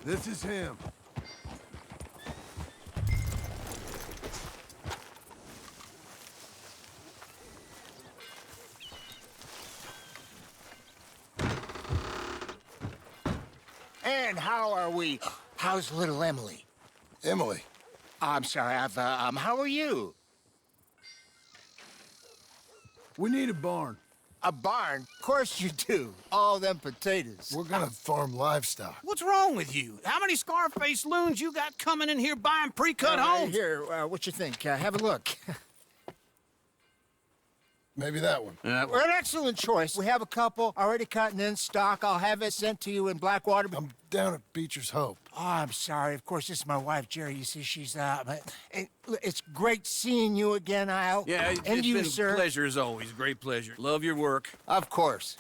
This is him. And how are we? How's little Emily? Emily. I'm sorry, how are you? We need a barn. A barn? Of course you do. All them potatoes. We're gonna farm livestock. What's wrong with you? How many Scarface loons you got coming in here buying pre-cut homes? Here, what you think? Have a look. Maybe that one. We're an excellent choice. We have a couple already cut and in stock. I'll have it sent to you in Blackwater. I'm down at Beecher's Hope. Oh, I'm sorry. Of course, this is my wife, Jerry. You see, she's it's great seeing you again, Al. Yeah, and it's you, been sir. a pleasure as always. Great pleasure. Love your work. Of course.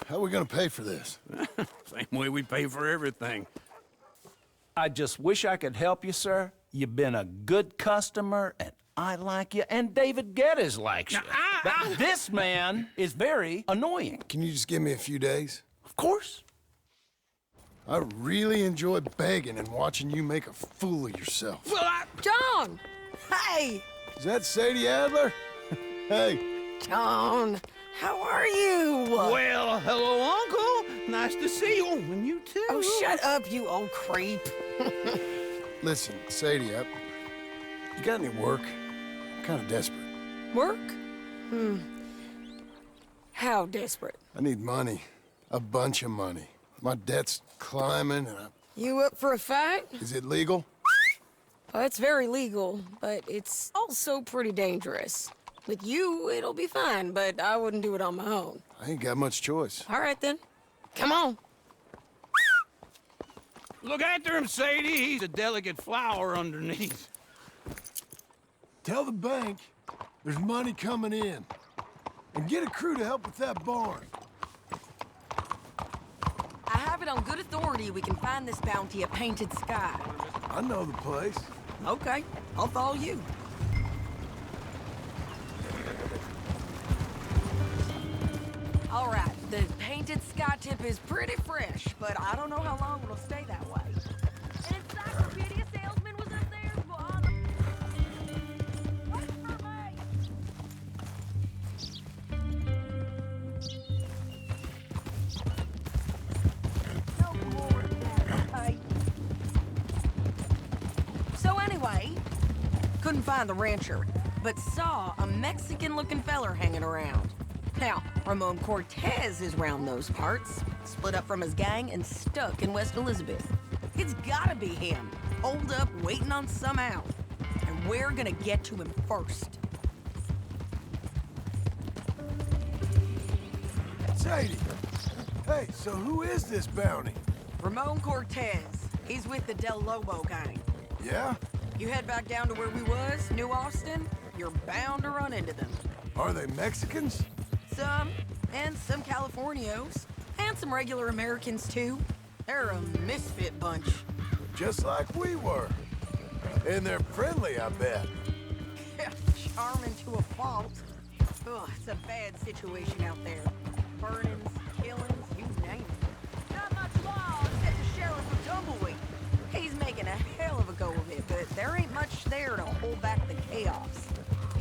How are we gonna pay for this? Same way we pay for everything. I just wish I could help you, sir. You've been a good customer, and I like you, and David Geddes likes you. But this man is very annoying. Can you just give me a few days? Of course. I really enjoy begging and watching you make a fool of yourself. John! Hey! Is that Sadie Adler? Hey. John, how are you? Well, hello, Uncle. Nice to see you. And you too. Oh, shut up, you old creep. Listen, Sadie, you got any work? I'm kind of desperate. Work? How desperate? I need money. A bunch of money. My debt's climbing and You up for a fight? Is it legal? Oh, it's very legal, but it's also pretty dangerous. With you, it'll be fine, but I wouldn't do it on my own. I ain't got much choice. All right, then. Come on. Look after him, Sadie. He's a delicate flower underneath. Tell the bank there's money coming in. And get a crew to help with that barn. I have it on good authority we can find this bounty at Painted Sky. I know the place. Okay, I'll follow you. All right, the Painted Sky tip is pretty fresh, but I don't know how long it'll stay that way. An encyclopedia salesman was up there. Wait for me! No more of that, okay? So anyway, couldn't find the rancher, but saw a Mexican-looking feller hanging around. Now, Ramon Cortez is round those parts, split up from his gang and stuck in West Elizabeth. It's gotta be him, holed up waiting on some out. And we're gonna get to him first. Sadie! Hey, so who is this bounty? Ramon Cortez. He's with the Del Lobo gang. Yeah? You head back down to where we was, New Austin, you're bound to run into them. Are they Mexicans? Some, and some Californios, and some regular Americans too. They're a misfit bunch. Just like we were. And they're friendly, I bet. Charming to a fault. Ugh, it's a bad situation out there. Burnings, killings, you name it. Not much law except the sheriff of Tumbleweed. He's making a hell of a go of it, but there ain't much there to hold back the chaos.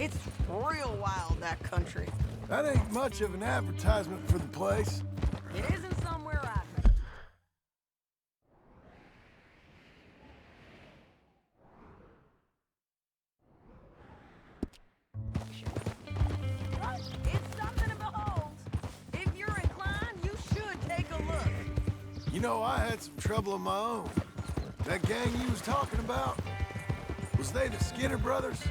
It's real wild, that country. That ain't much of an advertisement for the place. It isn't somewhere I've been. It's something to behold. If you're inclined, you should take a look. You know, I had some trouble of my own. That gang you was talking about, was they the Skinner brothers?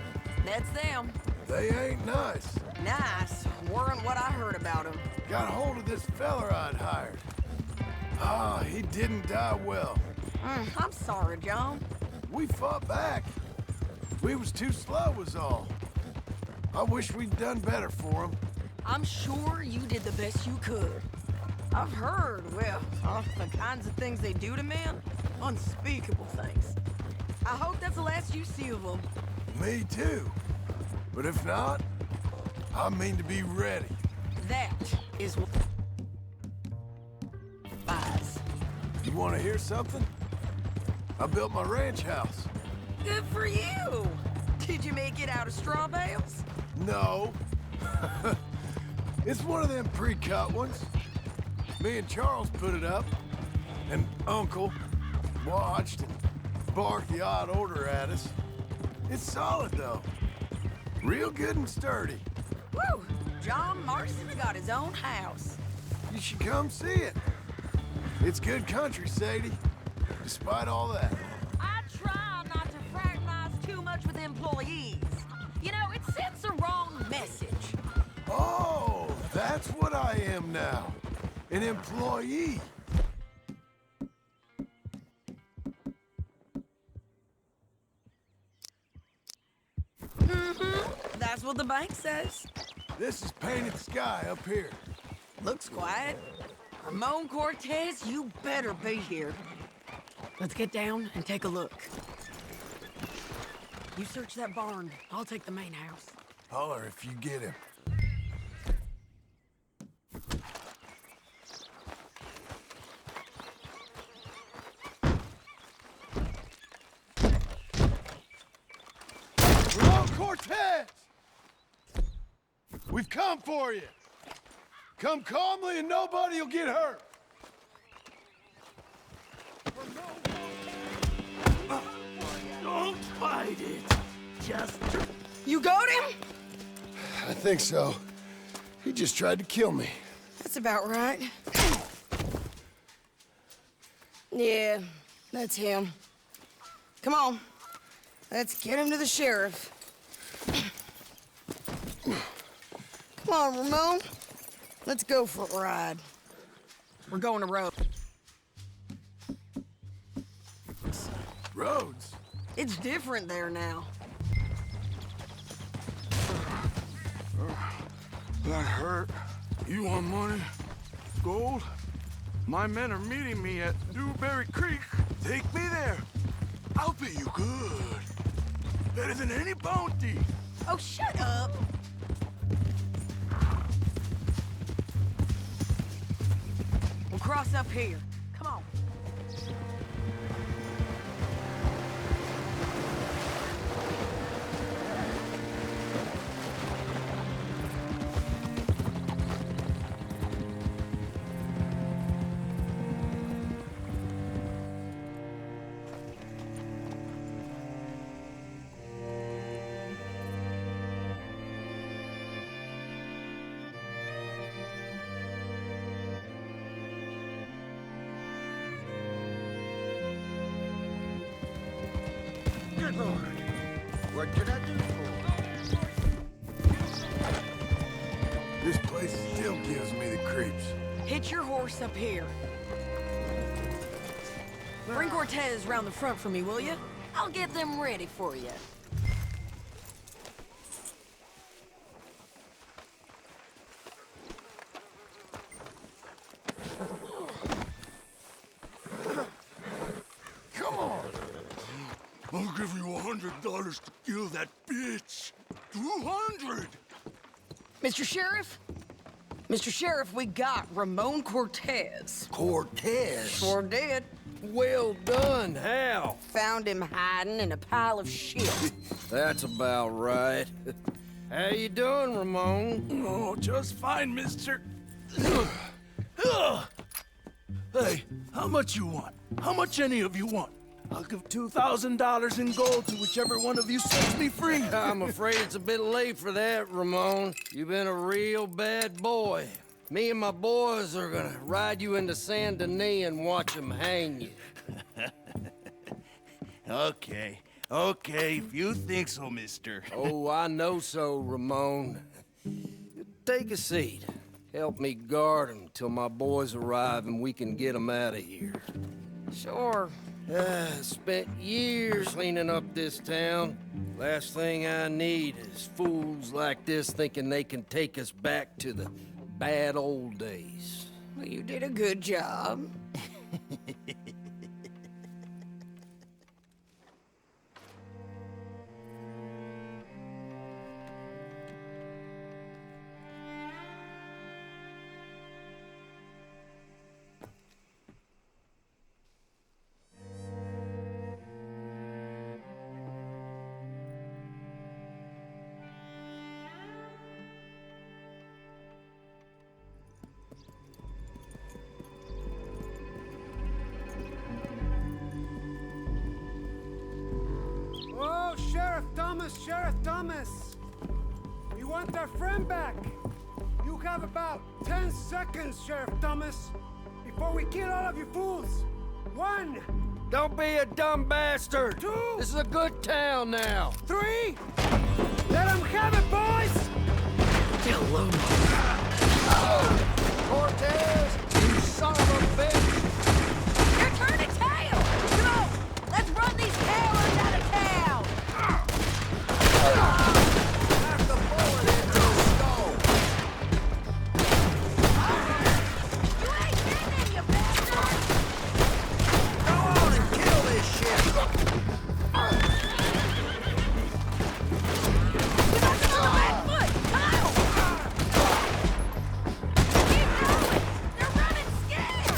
That's them. They ain't nice. Nice. Weren't what I heard about them. Got hold of this feller I'd hired. Ah, he didn't die well. I'm sorry, John. We fought back. We was too slow was all. I wish we'd done better for him. I'm sure you did the best you could. I've heard, well, the kinds of things they do to men. Unspeakable things. I hope that's the last you see of them. Me too. But if not, I mean to be ready. That is what buys. You want to hear something? I built my ranch house. Good for you. Did you make it out of straw bales? No. It's one of them pre-cut ones. Me and Charles put it up, and Uncle watched and barked the odd order at us. It's solid, though. Real good and sturdy. Woo! John Marston's got his own house. You should come see it. It's good country, Sadie, despite all that. I try not to fraternize too much with employees. You know, it sends the wrong message. Oh, that's what I am now. An employee. That's what the bank says. This is painted sky up here. Looks quiet. Ramon Cortez, you better be here. Let's get down and take a look. You search that barn. I'll take the main house. Holler if you get him. Ramon Cortez! We've come for you. Come calmly and nobody will get hurt. Don't fight it. Just... You got him? I think so. He just tried to kill me. That's about right. Yeah, that's him. Come on. Let's get him to the sheriff. Come on, Ramon. Let's go for a ride. We're going to road. Roads? It's different there now. That hurt. You want money? Gold? My men are meeting me at Dewberry Creek. Take me there. I'll pay you good. Better than any bounty. Oh, shut up. We'll cross up here. Come on. Good Lord. What can I do for? This place still gives me the creeps. Hitch your horse up here. Bring Cortez round the front for me, will you? I'll get them ready for you. I'll give you $100 to kill that bitch. 200. Mr. Sheriff? Mr. Sheriff, we got Ramon Cortez. Cortez? Sure did. Well done. How? Found him hiding in a pile of shit. That's about right. How you doing, Ramon? Oh, just fine, mister. Hey, how much you want? How much any of you want? I'll give $2,000 in gold to whichever one of you sets me free. I'm afraid it's a bit late for that, Ramon. You've been a real bad boy. Me and my boys are gonna ride you into Saint Denis and watch them hang you. Okay, if you think so, mister. Oh, I know so, Ramon. Take a seat. Help me guard him till my boys arrive and we can get them out of here. Sure. Spent years cleaning up this town. Last thing I need is fools like this thinking they can take us back to the bad old days. Well, you did a good job. Oh, Sheriff Thomas! We want our friend back. You have about 10 seconds, Sheriff Thomas, before we kill all of you fools. 1. Don't be a dumb bastard. 2. This is a good town now. 3. Let them have it, boys! Hello. Cortez, you son of a bitch! You're turning tail! Come on, let's run these cowards out of town! Knock the bullet into his skull. You ain't getting, you bastard! Go on and kill this shit. You got them on the back foot! Come on! Keep going! They're running scared!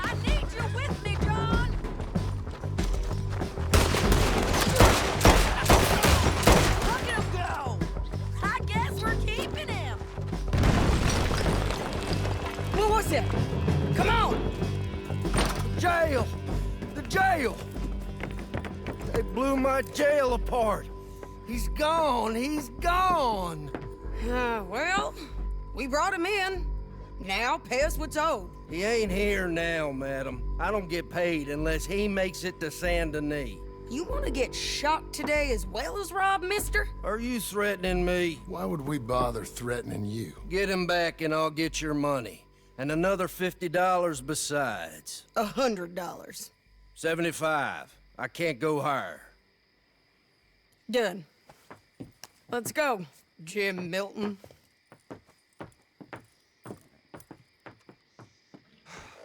I need you with me, John! Look at him go! I guess we're keeping him! What was it? Come on! Jail! The jail! They blew my jail apart. He's gone. He's gone. Well, we brought him in. Now pay us what's owed. He ain't here now, madam. I don't get paid unless he makes it to Saint Denis. You want to get shot today as well as Rob, mister? Are you threatening me? Why would we bother threatening you? Get him back and I'll get your money. And another $50 besides. $100. 75. I can't go higher. Done. Let's go, Jim Milton.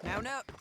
Mount up.